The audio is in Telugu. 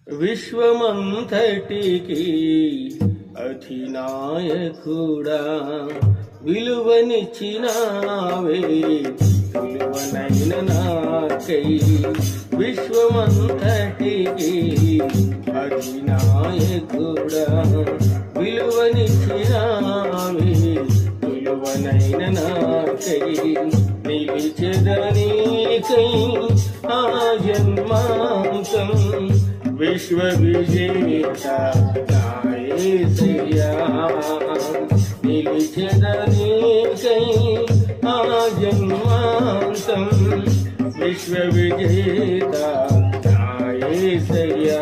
విశ్వమంతటికి అధినాయకుడా విలువనిచ్చినావే విలువనైన నాకై విశ్వమంతటికి అధినాయకుడా విలువనిచ్చినావే విలువనైన నాకై నిలిచెదనీకై ఆ జన్మాంతం విశ్వ విజేత యేసయ్యా నిలిచెదనీకై ఆ జన్మాంతం విశ్వ విజేత యేసయ్యా